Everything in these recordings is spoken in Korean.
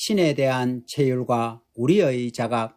신에 대한 체휼과 우리의 자각.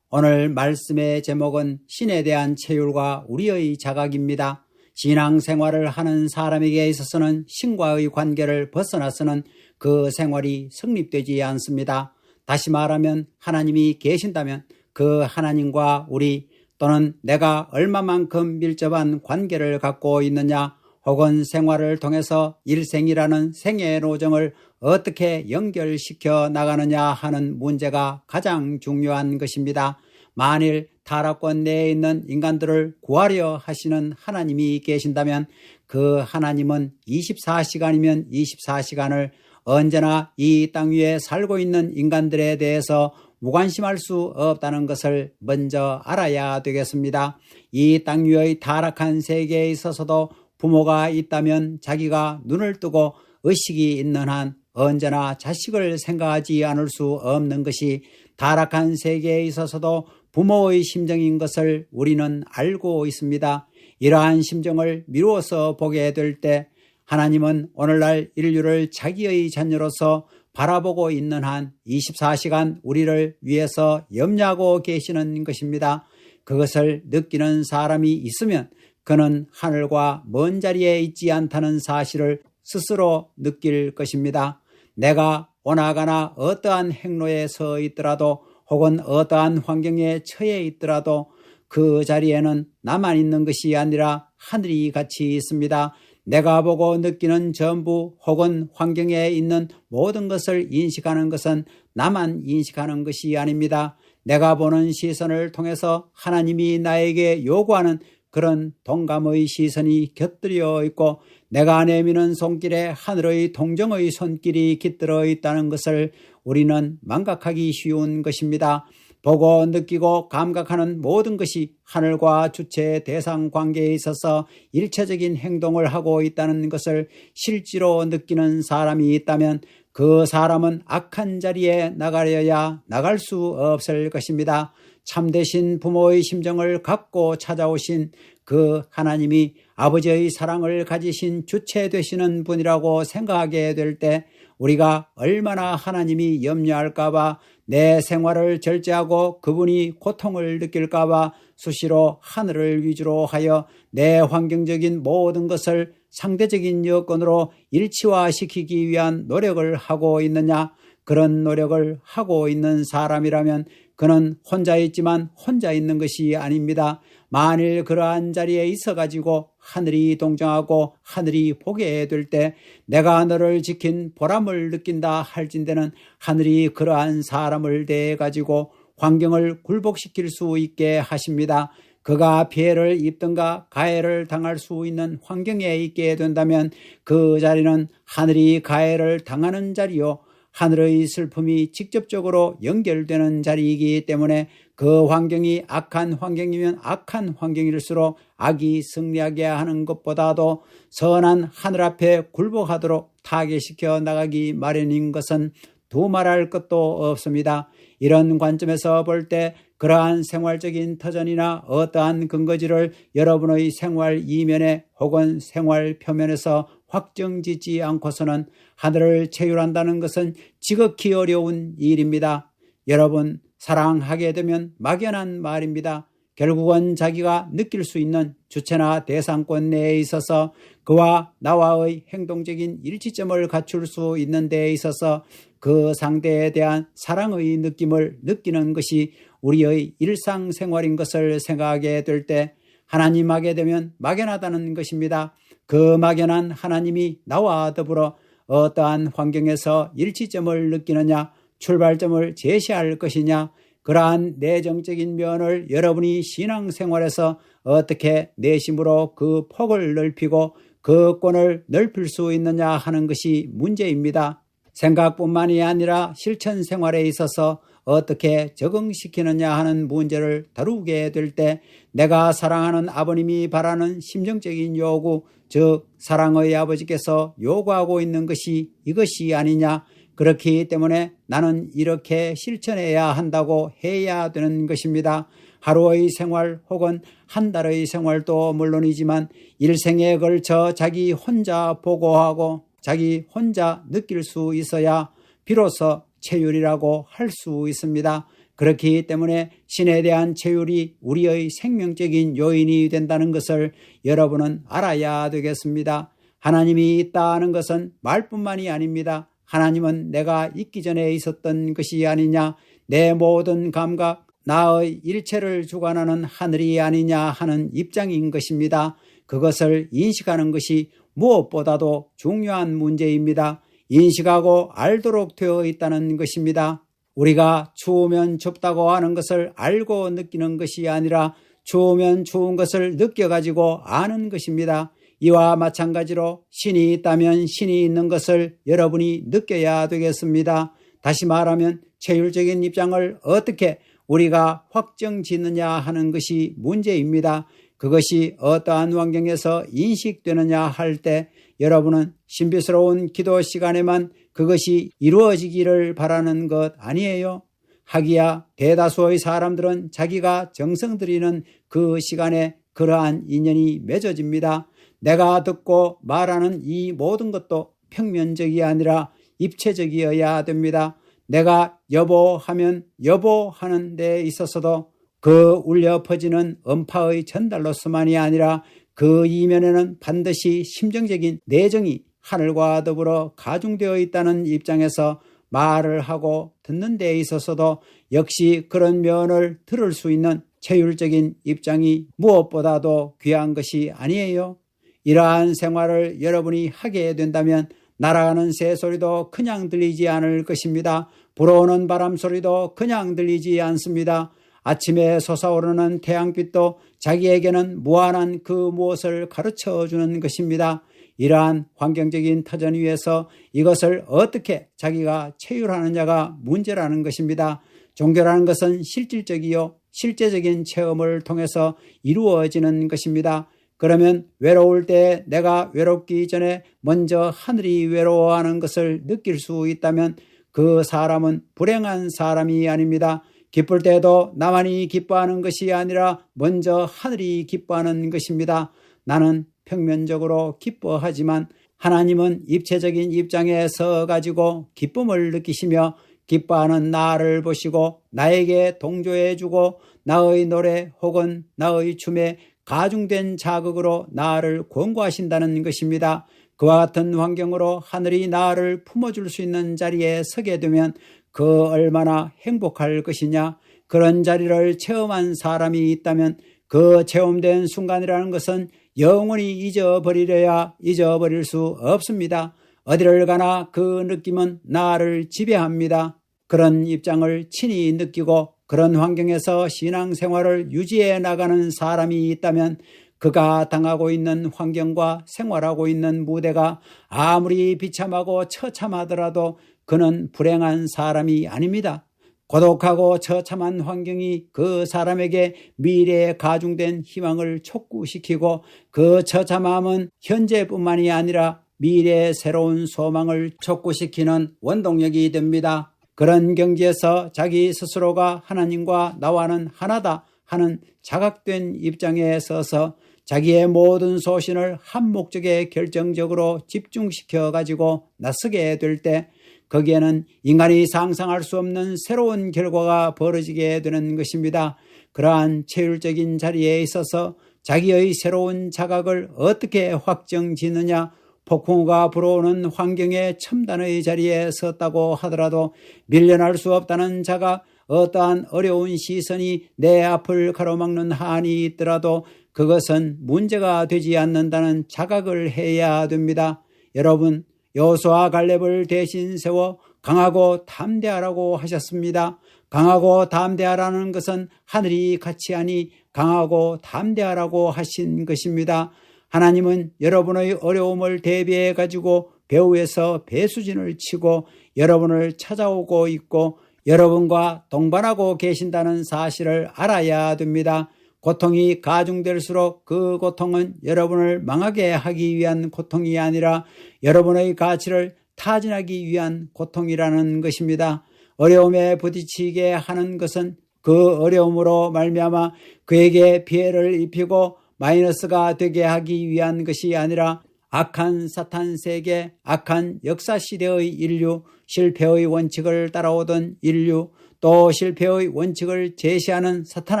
오늘 말씀의 제목은 신에 대한 체휼과 우리의 자각입니다. 신앙생활을 하는 사람에게 있어서는 신과의 관계를 벗어나서는 그 생활이 성립되지 않습니다. 다시 말하면 하나님이 계신다면 그 하나님과 우리 또는 내가 얼마만큼 밀접한 관계를 갖고 있느냐, 혹은 생활을 통해서 일생이라는 생애의 노정을 어떻게 연결시켜 나가느냐 하는 문제가 가장 중요한 것입니다. 만일 타락권 내에 있는 인간들을 구하려 하시는 하나님이 계신다면 그 하나님은 24시간이면 24시간을 언제나 이 땅 위에 살고 있는 인간들에 대해서 무관심할 수 없다는 것을 먼저 알아야 되겠습니다. 이 땅 위의 타락한 세계에 있어서도 부모가 있다면 자기가 눈을 뜨고 의식이 있는 한 언제나 자식을 생각하지 않을 수 없는 것이 타락한 세계에 있어서도 부모의 심정인 것을 우리는 알고 있습니다. 이러한 심정을 미루어서 보게 될 때 하나님은 오늘날 인류를 자기의 자녀로서 바라보고 있는 한 24시간 우리를 위해서 염려하고 계시는 것입니다. 그것을 느끼는 사람이 있으면 그는 하늘과 먼 자리에 있지 않다는 사실을 스스로 느낄 것입니다. 내가 오나가나 어떠한 행로에 서 있더라도 혹은 어떠한 환경에 처해 있더라도 그 자리에는 나만 있는 것이 아니라 하늘이 같이 있습니다. 내가 보고 느끼는 전부 혹은 환경에 있는 모든 것을 인식하는 것은 나만 인식하는 것이 아닙니다. 내가 보는 시선을 통해서 하나님이 나에게 요구하는 그런 동감의 시선이 곁들여 있고 내가 내미는 손길에 하늘의 동정의 손길이 깃들어 있다는 것을 우리는 망각하기 쉬운 것입니다. 보고 느끼고 감각하는 모든 것이 하늘과 주체의 대상 관계에 있어서 일체적인 행동을 하고 있다는 것을 실제로 느끼는 사람이 있다면 그 사람은 악한 자리에 나가려야 나갈 수 없을 것입니다. 참되신 부모의 심정을 갖고 찾아오신 그 하나님이 아버지의 사랑을 가지신 주체 되시는 분이라고 생각하게 될 때 우리가 얼마나 하나님이 염려할까봐 내 생활을 절제하고 그분이 고통을 느낄까봐 수시로 하늘을 위주로 하여 내 환경적인 모든 것을 상대적인 여건으로 일치화시키기 위한 노력을 하고 있느냐. 그런 노력을 하고 있는 사람이라면 그는 혼자 있지만 혼자 있는 것이 아닙니다. 만일 그러한 자리에 있어가지고 하늘이 동정하고 하늘이 보게 될 때 내가 너를 지킨 보람을 느낀다 할진대는 하늘이 그러한 사람을 대해가지고 환경을 굴복시킬 수 있게 하십니다. 그가 피해를 입든가 가해를 당할 수 있는 환경에 있게 된다면 그 자리는 하늘이 가해를 당하는 자리요 하늘의 슬픔이 직접적으로 연결되는 자리이기 때문에 그 환경이 악한 환경이면 악한 환경일수록 악이 승리하게 하는 것보다도 선한 하늘 앞에 굴복하도록 타개시켜 나가기 마련인 것은 두말할 것도 없습니다. 이런 관점에서 볼 때 그러한 생활적인 터전이나 어떠한 근거지를 여러분의 생활 이면에 혹은 생활 표면에서 확정짓지 않고서는 하늘을 체휼한다는 것은 지극히 어려운 일입니다. 여러분, 사랑하게 되면 막연한 말입니다. 결국은 자기가 느낄 수 있는 주체나 대상권 내에 있어서 그와 나와의 행동적인 일치점을 갖출 수 있는 데에 있어서 그 상대에 대한 사랑의 느낌을 느끼는 것이 우리의 일상생활인 것을 생각하게 될 때 하나님 하게 되면 막연하다는 것입니다. 그 막연한 하나님이 나와 더불어 어떠한 환경에서 일치점을 느끼느냐, 출발점을 제시할 것이냐, 그러한 내정적인 면을 여러분이 신앙생활에서 어떻게 내심으로 그 폭을 넓히고 그 권을 넓힐 수 있느냐 하는 것이 문제입니다. 생각뿐만이 아니라 실천 생활에 있어서 어떻게 적응시키느냐 하는 문제를 다루게 될 때 내가 사랑하는 아버님이 바라는 심정적인 요구, 즉 사랑의 아버지께서 요구하고 있는 것이 이것이 아니냐, 그렇기 때문에 나는 이렇게 실천해야 한다고 해야 되는 것입니다. 하루의 생활 혹은 한 달의 생활도 물론이지만 일생에 걸쳐 자기 혼자 보고하고 자기 혼자 느낄 수 있어야 비로소 체휼이라고 할 수 있습니다. 그렇기 때문에 신에 대한 체휼이 우리의 생명적인 요인이 된다는 것을 여러분은 알아야 되겠습니다. 하나님이 있다는 것은 말뿐만이 아닙니다. 하나님은 내가 있기 전에 있었던 것이 아니냐, 내 모든 감각, 나의 일체를 주관하는 하늘이 아니냐 하는 입장인 것입니다. 그것을 인식하는 것이 무엇보다도 중요한 문제입니다. 인식하고 알도록 되어 있다는 것입니다. 우리가 추우면 춥다고 하는 것을 알고 느끼는 것이 아니라 추우면 추운 것을 느껴가지고 아는 것입니다. 이와 마찬가지로 신이 있다면 신이 있는 것을 여러분이 느껴야 되겠습니다. 다시 말하면 체휼적인 입장을 어떻게 우리가 확정짓느냐 하는 것이 문제입니다. 그것이 어떠한 환경에서 인식되느냐 할 때 여러분은 신비스러운 기도 시간에만 그것이 이루어지기를 바라는 것 아니에요? 하기야 대다수의 사람들은 자기가 정성 들이는 그 시간에 그러한 인연이 맺어집니다. 내가 듣고 말하는 이 모든 것도 평면적이 아니라 입체적이어야 됩니다. 내가 여보하면 여보하는 데 있어서도 그 울려 퍼지는 음파의 전달로서만이 아니라 그 이면에는 반드시 심정적인 내정이 하늘과 더불어 가중되어 있다는 입장에서 말을 하고 듣는 데 있어서도 역시 그런 면을 들을 수 있는 체휼적인 입장이 무엇보다도 귀한 것이 아니에요. 이러한 생활을 여러분이 하게 된다면 날아가는 새소리도 그냥 들리지 않을 것입니다. 불어오는 바람소리도 그냥 들리지 않습니다. 아침에 솟아오르는 태양빛도 자기에게는 무한한 그 무엇을 가르쳐주는 것입니다. 이러한 환경적인 터전 위에서 이것을 어떻게 자기가 체휼하느냐가 문제라는 것입니다. 종교라는 것은 실질적이요 실제적인 체험을 통해서 이루어지는 것입니다. 그러면 외로울 때 내가 외롭기 전에 먼저 하늘이 외로워하는 것을 느낄 수 있다면 그 사람은 불행한 사람이 아닙니다. 기쁠 때도 나만이 기뻐하는 것이 아니라 먼저 하늘이 기뻐하는 것입니다. 나는 평면적으로 기뻐하지만 하나님은 입체적인 입장에 서 가지고 기쁨을 느끼시며 기뻐하는 나를 보시고 나에게 동조해 주고 나의 노래 혹은 나의 춤에 가중된 자극으로 나를 권고하신다는 것입니다. 그와 같은 환경으로 하늘이 나를 품어줄 수 있는 자리에 서게 되면 그 얼마나 행복할 것이냐. 그런 자리를 체험한 사람이 있다면 그 체험된 순간이라는 것은 영원히 잊어버리려야 잊어버릴 수 없습니다. 어디를 가나 그 느낌은 나를 지배합니다. 그런 입장을 친히 느끼고 그런 환경에서 신앙생활을 유지해 나가는 사람이 있다면 그가 당하고 있는 환경과 생활하고 있는 무대가 아무리 비참하고 처참하더라도 그는 불행한 사람이 아닙니다. 고독하고 처참한 환경이 그 사람에게 미래에 가중된 희망을 촉구시키고 그 처참함은 현재뿐만이 아니라 미래의 새로운 소망을 촉구시키는 원동력이 됩니다. 그런 경지에서 자기 스스로가 하나님과 나와는 하나다 하는 자각된 입장에 서서 자기의 모든 소신을 한 목적에 결정적으로 집중시켜 가지고 나서게 될 때 거기에는 인간이 상상할 수 없는 새로운 결과가 벌어지게 되는 것입니다. 그러한 체휼적인 자리에 있어서 자기의 새로운 자각을 어떻게 확정짓느냐, 폭풍우가 불어오는 환경에 첨단의 자리에 섰다고 하더라도 밀려날 수 없다는 자각, 어떠한 어려운 시선이 내 앞을 가로막는 한이 있더라도 그것은 문제가 되지 않는다는 자각을 해야 됩니다. 여러분, 여호수아 갈렙을 대신 세워 강하고 담대하라고 하셨습니다. 강하고 담대하라는 것은 하늘이 같이 하니 강하고 담대하라고 하신 것입니다. 하나님은 여러분의 어려움을 대비해 가지고 배후에서 배수진을 치고 여러분을 찾아오고 있고 여러분과 동반하고 계신다는 사실을 알아야 됩니다. 고통이 가중될수록 그 고통은 여러분을 망하게 하기 위한 고통이 아니라 여러분의 가치를 타진하기 위한 고통이라는 것입니다. 어려움에 부딪히게 하는 것은 그 어려움으로 말미암아 그에게 피해를 입히고 마이너스가 되게 하기 위한 것이 아니라 악한 사탄 세계, 악한 역사 시대의 인류, 실패의 원칙을 따라오던 인류, 또 실패의 원칙을 제시하는 사탄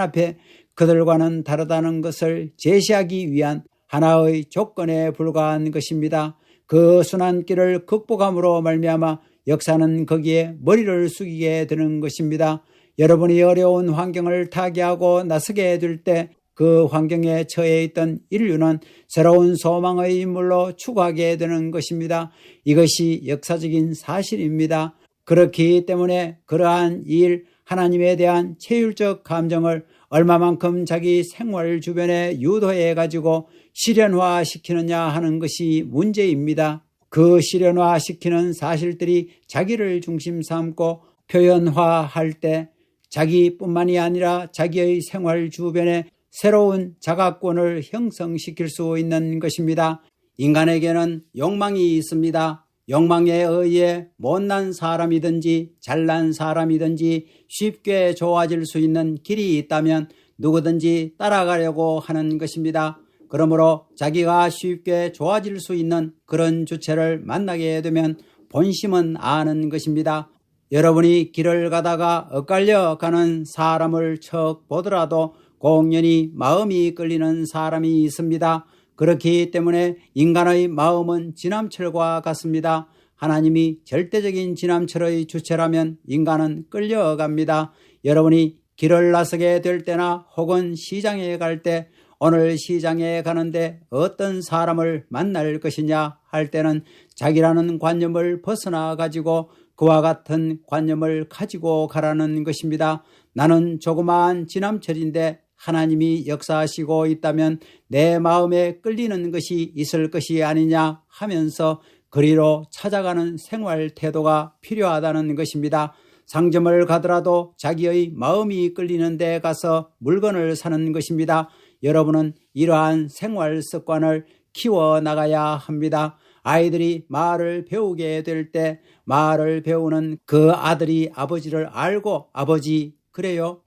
앞에 그들과는 다르다는 것을 제시하기 위한 하나의 조건에 불과한 것입니다. 그 순환 길을 극복함으로 말미암아 역사는 거기에 머리를 숙이게 되는 것입니다. 여러분이 어려운 환경을 타개하고 나서게 될 때 그 환경에 처해 있던 인류는 새로운 소망의 인물로 추구하게 되는 것입니다. 이것이 역사적인 사실입니다. 그렇기 때문에 그러한 일, 하나님에 대한 체율적 감정을 얼마만큼 자기 생활 주변에 유도해 가지고 실현화시키느냐 하는 것이 문제입니다. 그 실현화시키는 사실들이 자기를 중심 삼고 표현화할 때 자기뿐만이 아니라 자기의 생활 주변에 새로운 자가권을 형성시킬 수 있는 것입니다. 인간에게는 욕망이 있습니다. 욕망에 의해 못난 사람이든지 잘난 사람이든지 쉽게 좋아질 수 있는 길이 있다면 누구든지 따라가려고 하는 것입니다. 그러므로 자기가 쉽게 좋아질 수 있는 그런 주체를 만나게 되면 본심은 아는 것입니다. 여러분이 길을 가다가 엇갈려 가는 사람을 척 보더라도 공연히 마음이 끌리는 사람이 있습니다. 그렇기 때문에 인간의 마음은 지남철과 같습니다. 하나님이 절대적인 지남철의 주체라면 인간은 끌려갑니다. 여러분이 길을 나서게 될 때나 혹은 시장에 갈 때 오늘 시장에 가는데 어떤 사람을 만날 것이냐 할 때는 자기라는 관념을 벗어나 가지고 그와 같은 관념을 가지고 가라는 것입니다. 나는 조그마한 지남철인데 하나님이 역사하시고 있다면 내 마음에 끌리는 것이 있을 것이 아니냐 하면서 그리로 찾아가는 생활 태도가 필요하다는 것입니다. 상점을 가더라도 자기의 마음이 끌리는 데 가서 물건을 사는 것입니다. 여러분은 이러한 생활 습관을 키워나가야 합니다. 아이들이 말을 배우게 될 때 말을 배우는 그 아들이 아버지를 알고 아버지 그래요?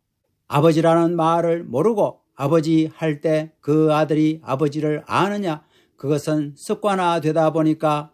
아버지라는 말을 모르고 아버지 할 때 그 아들이 아버지를 아느냐? 그것은 습관화되다 보니까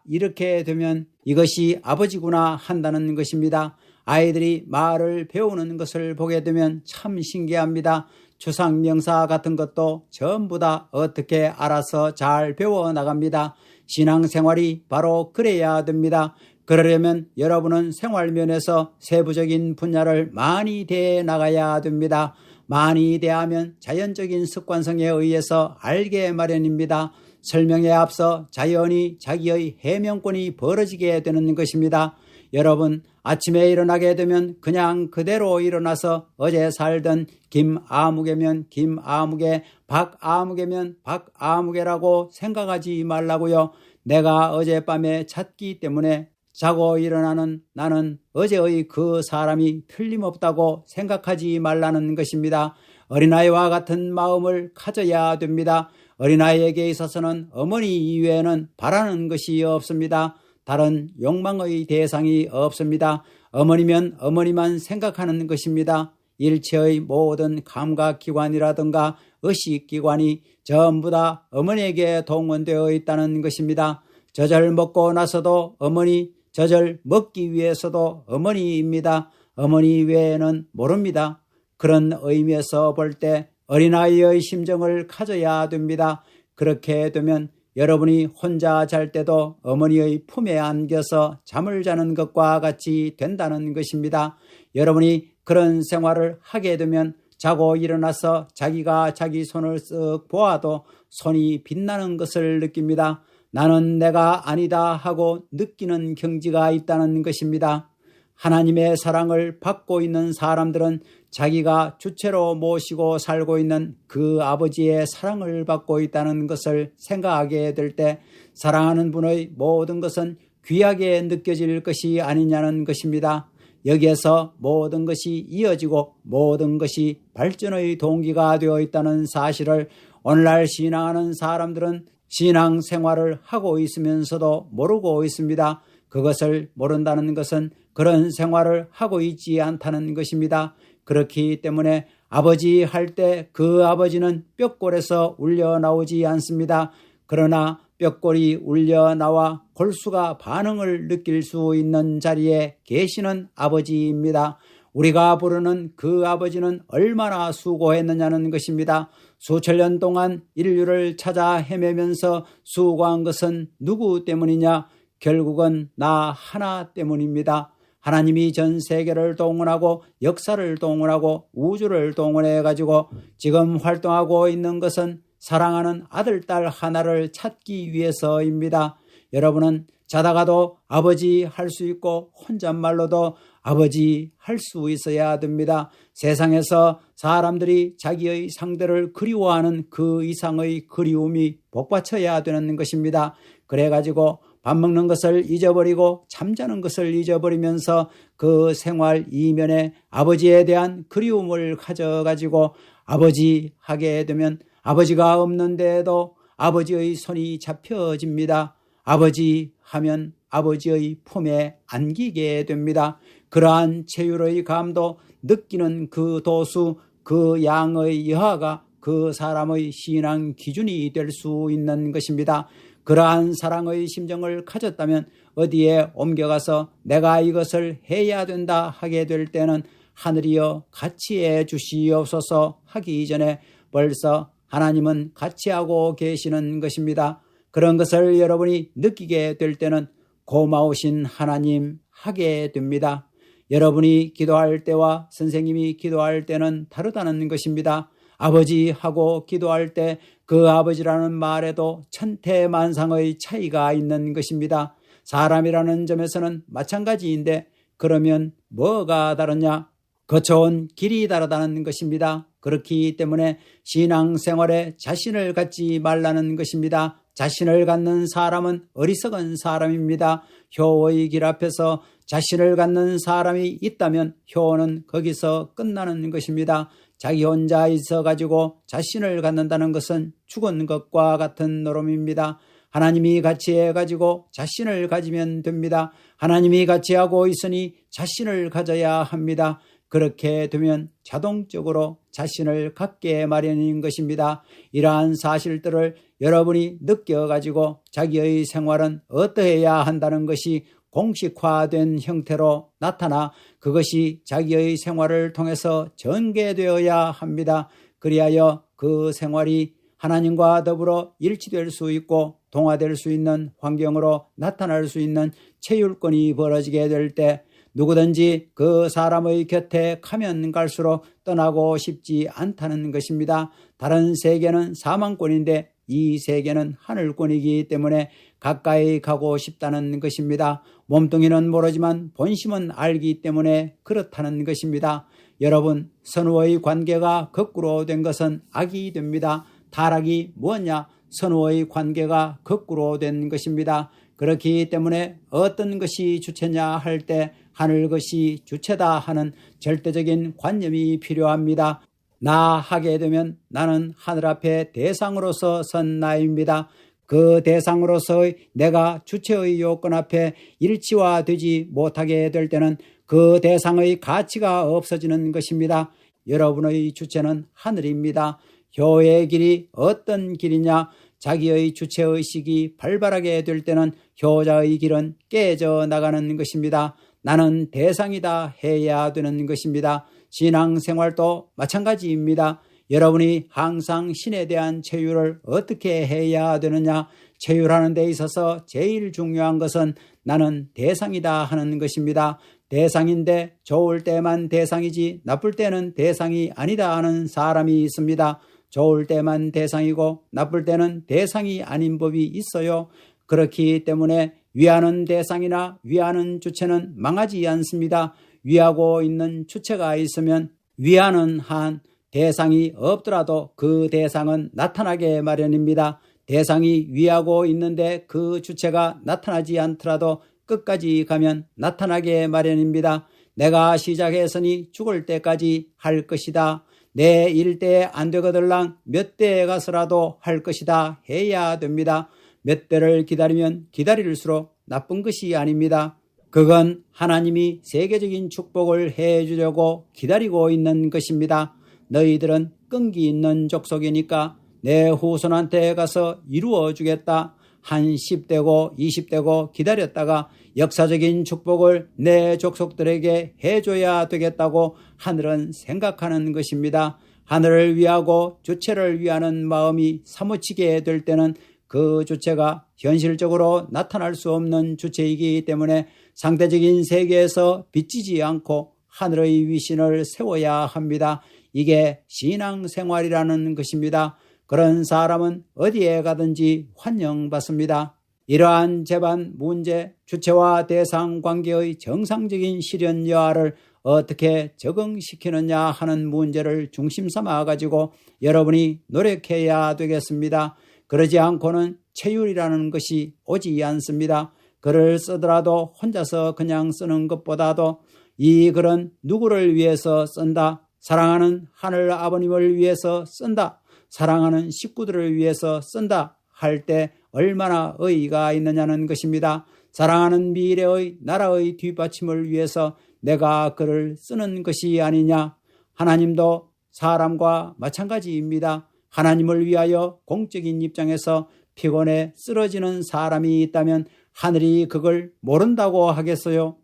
이렇게 되면 이것이 아버지구나 한다는 것입니다. 아이들이 말을 배우는 것을 보게 되면 참 신기합니다. 추상명사 같은 것도 전부 다 어떻게 알아서 잘 배워나갑니다. 신앙생활이 바로 그래야 됩니다. 그러려면 여러분은 생활면에서 세부적인 분야를 많이 대해 나가야 됩니다. 많이 대하면 자연적인 습관성에 의해서 알게 마련입니다. 설명에 앞서 자연히 자기의 해명권이 벌어지게 되는 것입니다. 여러분, 아침에 일어나게 되면 그냥 그대로 일어나서 어제 살던 김아무개면 김아무개, 박아무개면 박아무개라고 생각하지 말라고요. 내가 어젯밤에 잤기 때문에 자고 일어나는 나는 어제의 그 사람이 틀림없다고 생각하지 말라는 것입니다. 어린아이와 같은 마음을 가져야 됩니다. 어린아이에게 있어서는 어머니 이외에는 바라는 것이 없습니다. 다른 욕망의 대상이 없습니다. 어머니면 어머니만 생각하는 것입니다. 일체의 모든 감각기관이라든가 의식기관이 전부 다 어머니에게 동원되어 있다는 것입니다. 젖을 먹고 나서도 어머니, 젖을 먹기 위해서도 어머니입니다. 어머니 외에는 모릅니다. 그런 의미에서 볼 때 어린아이의 심정을 가져야 됩니다. 그렇게 되면 여러분이 혼자 잘 때도 어머니의 품에 안겨서 잠을 자는 것과 같이 된다는 것입니다. 여러분이 그런 생활을 하게 되면 자고 일어나서 자기가 자기 손을 쓱 보아도 손이 빛나는 것을 느낍니다. 나는 내가 아니다 하고 느끼는 경지가 있다는 것입니다. 하나님의 사랑을 받고 있는 사람들은 자기가 주체로 모시고 살고 있는 그 아버지의 사랑을 받고 있다는 것을 생각하게 될 때 사랑하는 분의 모든 것은 귀하게 느껴질 것이 아니냐는 것입니다. 여기에서 모든 것이 이어지고 모든 것이 발전의 동기가 되어 있다는 사실을 오늘날 신앙하는 사람들은 신앙생활을 하고 있으면서도 모르고 있습니다. 그것을 모른다는 것은 그런 생활을 하고 있지 않다는 것입니다. 그렇기 때문에 아버지 할 때 그 아버지는 뼈골에서 울려 나오지 않습니다. 그러나 뼈골이 울려 나와 골수가 반응을 느낄 수 있는 자리에 계시는 아버지입니다. 우리가 부르는 그 아버지는 얼마나 수고했느냐는 것입니다. 수천 년 동안 인류를 찾아 헤매면서 수고한 것은 누구 때문이냐? 결국은 나 하나 때문입니다. 하나님이 전 세계를 동원하고 역사를 동원하고 우주를 동원해 가지고 지금 활동하고 있는 것은 사랑하는 아들, 딸 하나를 찾기 위해서입니다. 여러분은 자다가도 아버지 할 수 있고 혼잣말로도 아버지 할 수 있어야 됩니다. 세상에서 사람들이 자기의 상대를 그리워하는 그 이상의 그리움이 복받쳐야 되는 것입니다. 그래가지고 밥 먹는 것을 잊어버리고 잠자는 것을 잊어버리면서 그 생활 이면에 아버지에 대한 그리움을 가져가지고 아버지 하게 되면 아버지가 없는데도 아버지의 손이 잡혀집니다. 아버지 하면 아버지의 품에 안기게 됩니다. 그러한 체율의 감도 느끼는 그 도수, 그 양의 여하가 그 사람의 신앙 기준이 될 수 있는 것입니다. 그러한 사랑의 심정을 가졌다면 어디에 옮겨가서 내가 이것을 해야 된다 하게 될 때는 하늘이여 같이 해 주시옵소서 하기 전에 벌써 하나님은 같이 하고 계시는 것입니다. 그런 것을 여러분이 느끼게 될 때는 고마우신 하나님 하게 됩니다. 여러분이 기도할 때와 선생님이 기도할 때는 다르다는 것입니다. 아버지하고 기도할 때 그 아버지라는 말에도 천태만상의 차이가 있는 것입니다. 사람이라는 점에서는 마찬가지인데 그러면 뭐가 다르냐? 거쳐온 길이 다르다는 것입니다. 그렇기 때문에 신앙생활에 자신을 갖지 말라는 것입니다. 자신을 갖는 사람은 어리석은 사람입니다. 효의 길 앞에서 자신을 갖는 사람이 있다면 효는 거기서 끝나는 것입니다. 자기 혼자 있어가지고 자신을 갖는다는 것은 죽은 것과 같은 노름입니다. 하나님이 같이 해가지고 자신을 가지면 됩니다. 하나님이 같이 하고 있으니 자신을 가져야 합니다. 그렇게 되면 자동적으로 자신을 갖게 마련인 것입니다. 이러한 사실들을 여러분이 느껴가지고 자기의 생활은 어떠해야 한다는 것이 공식화된 형태로 나타나 그것이 자기의 생활을 통해서 전개되어야 합니다. 그리하여 그 생활이 하나님과 더불어 일치될 수 있고 동화될 수 있는 환경으로 나타날 수 있는 체율권이 벌어지게 될 때 누구든지 그 사람의 곁에 가면 갈수록 떠나고 싶지 않다는 것입니다. 다른 세계는 사망권인데 이 세계는 하늘권이기 때문에 가까이 가고 싶다는 것입니다. 몸뚱이는 모르지만 본심은 알기 때문에 그렇다는 것입니다. 여러분, 선우의 관계가 거꾸로 된 것은 악이 됩니다. 타락이 뭐냐? 선우의 관계가 거꾸로 된 것입니다. 그렇기 때문에 어떤 것이 주체냐 할 때 하늘 것이 주체다 하는 절대적인 관념이 필요합니다. 나 하게 되면 나는 하늘 앞에 대상으로서 선 나입니다. 그 대상으로서의 내가 주체의 요건 앞에 일치화되지 못하게 될 때는 그 대상의 가치가 없어지는 것입니다. 여러분의 주체는 하늘입니다. 효의 길이 어떤 길이냐? 자기의 주체의식이 발발하게 될 때는 효자의 길은 깨져 나가는 것입니다. 나는 대상이다 해야 되는 것입니다. 신앙생활도 마찬가지입니다. 여러분이 항상 신에 대한 체휼을 어떻게 해야 되느냐? 체휼하는 데 있어서 제일 중요한 것은 나는 대상이다 하는 것입니다. 대상인데 좋을 때만 대상이지 나쁠 때는 대상이 아니다 하는 사람이 있습니다. 좋을 때만 대상이고 나쁠 때는 대상이 아닌 법이 있어요. 그렇기 때문에 위하는 대상이나 위하는 주체는 망하지 않습니다. 위하고 있는 주체가 있으면 위하는 한 대상이 없더라도 그 대상은 나타나게 마련입니다. 대상이 위하고 있는데 그 주체가 나타나지 않더라도 끝까지 가면 나타나게 마련입니다. 내가 시작했으니 죽을 때까지 할 것이다. 내 일대에 안 되거들랑 몇 대에 가서라도 할 것이다 해야 됩니다. 몇 대를 기다리면 기다릴수록 나쁜 것이 아닙니다. 그건 하나님이 세계적인 축복을 해주려고 기다리고 있는 것입니다. 너희들은 끈기 있는 족속이니까 내 후손한테 가서 이루어 주겠다. 한 10대고 20대고 기다렸다가 역사적인 축복을 내 족속들에게 해줘야 되겠다고 하늘은 생각하는 것입니다. 하늘을 위하고 주체를 위하는 마음이 사무치게 될 때는 그 주체가 현실적으로 나타날 수 없는 주체이기 때문에 상대적인 세계에서 비치지 않고 하늘의 위신을 세워야 합니다. 이게 신앙생활이라는 것입니다. 그런 사람은 어디에 가든지 환영받습니다. 이러한 재반 문제, 주체와 대상 관계의 정상적인 실현 여하를 어떻게 적응시키느냐 하는 문제를 중심 삼아 가지고 여러분이 노력해야 되겠습니다. 그러지 않고는 체율이라는 것이 오지 않습니다. 글을 쓰더라도 혼자서 그냥 쓰는 것보다도 이 글은 누구를 위해서 쓴다. 사랑하는 하늘 아버님을 위해서 쓴다. 사랑하는 식구들을 위해서 쓴다 할 때 얼마나 의의가 있느냐는 것입니다. 사랑하는 미래의 나라의 뒷받침을 위해서 내가 글을 쓰는 것이 아니냐. 하나님도 사람과 마찬가지입니다. 하나님을 위하여 공적인 입장에서 피곤해 쓰러지는 사람이 있다면 하늘이 그걸 모른다고 하겠어요?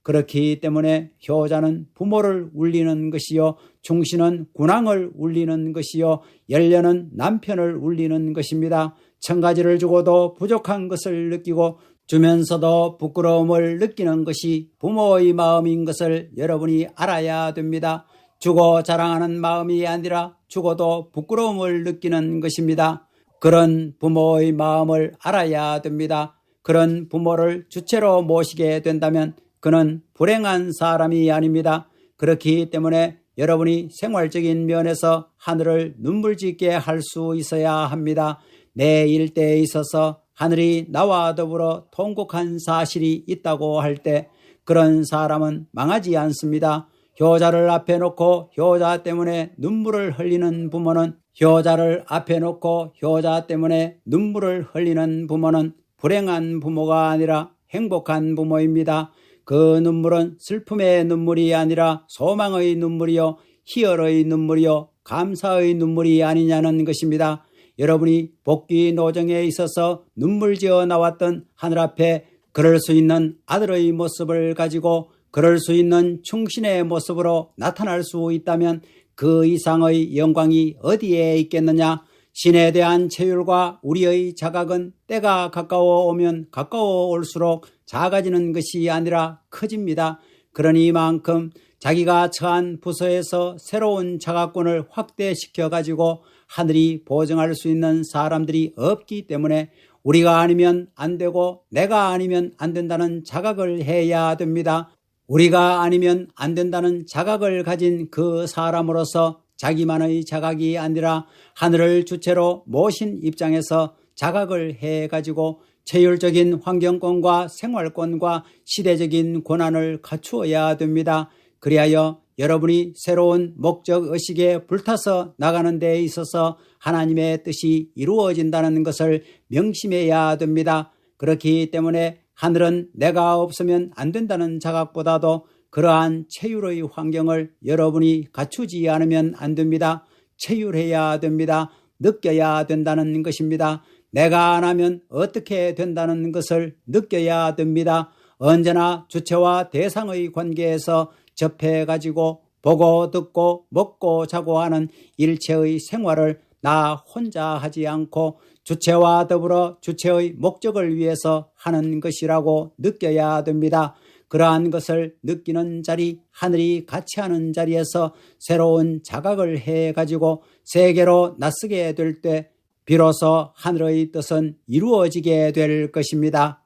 그렇기 때문에 효자는 부모를 울리는 것이요, 충신은 군왕을 울리는 것이요, 열녀는 남편을 울리는 것입니다. 1000가지를 주고도 부족한 것을 느끼고 주면서도 부끄러움을 느끼는 것이 부모의 마음인 것을 여러분이 알아야 됩니다. 주고 자랑하는 마음이 아니라 주고도 부끄러움을 느끼는 것입니다. 그런 부모의 마음을 알아야 됩니다. 그런 부모를 주체로 모시게 된다면 그는 불행한 사람이 아닙니다. 그렇기 때문에 여러분이 생활적인 면에서 하늘을 눈물짓게 할 수 있어야 합니다. 내 일대에 있어서 하늘이 나와 더불어 통곡한 사실이 있다고 할 때 그런 사람은 망하지 않습니다. 효자를 앞에 놓고 효자 때문에 눈물을 흘리는 부모는 효자 때문에 눈물을 흘리는 부모는 불행한 부모가 아니라 행복한 부모입니다. 그 눈물은 슬픔의 눈물이 아니라 소망의 눈물이요, 희열의 눈물이요, 감사의 눈물이 아니냐는 것입니다. 여러분이 복귀 노정에 있어서 눈물 지어 나왔던 하늘 앞에 그럴 수 있는 아들의 모습을 가지고 그럴 수 있는 충신의 모습으로 나타날 수 있다면 그 이상의 영광이 어디에 있겠느냐. 신에 대한 체율과 우리의 자각은 때가 가까워 오면 가까워 올수록 작아지는 것이 아니라 커집니다. 그러니 이만큼 자기가 처한 부서에서 새로운 자각권을 확대시켜 가지고 하늘이 보증할 수 있는 사람들이 없기 때문에 우리가 아니면 안 되고 내가 아니면 안 된다는 자각을 해야 됩니다. 우리가 아니면 안 된다는 자각을 가진 그 사람으로서 자기만의 자각이 아니라 하늘을 주체로 모신 입장에서 자각을 해가지고 체율적인 환경권과 생활권과 시대적인 권한을 갖추어야 됩니다. 그리하여 여러분이 새로운 목적의식에 불타서 나가는 데 있어서 하나님의 뜻이 이루어진다는 것을 명심해야 됩니다. 그렇기 때문에 하늘은 내가 없으면 안 된다는 자각보다도 그러한 체율의 환경을 여러분이 갖추지 않으면 안 됩니다. 체율해야 됩니다. 느껴야 된다는 것입니다. 내가 안 하면 어떻게 된다는 것을 느껴야 됩니다. 언제나 주체와 대상의 관계에서 접해가지고 보고 듣고 먹고 자고 하는 일체의 생활을 나 혼자 하지 않고 주체와 더불어 주체의 목적을 위해서 하는 것이라고 느껴야 됩니다. 그러한 것을 느끼는 자리, 하늘이 같이 하는 자리에서 새로운 자각을 해가지고 세계로 낯서게 될 때 비로소 하늘의 뜻은 이루어지게 될 것입니다.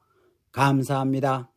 감사합니다.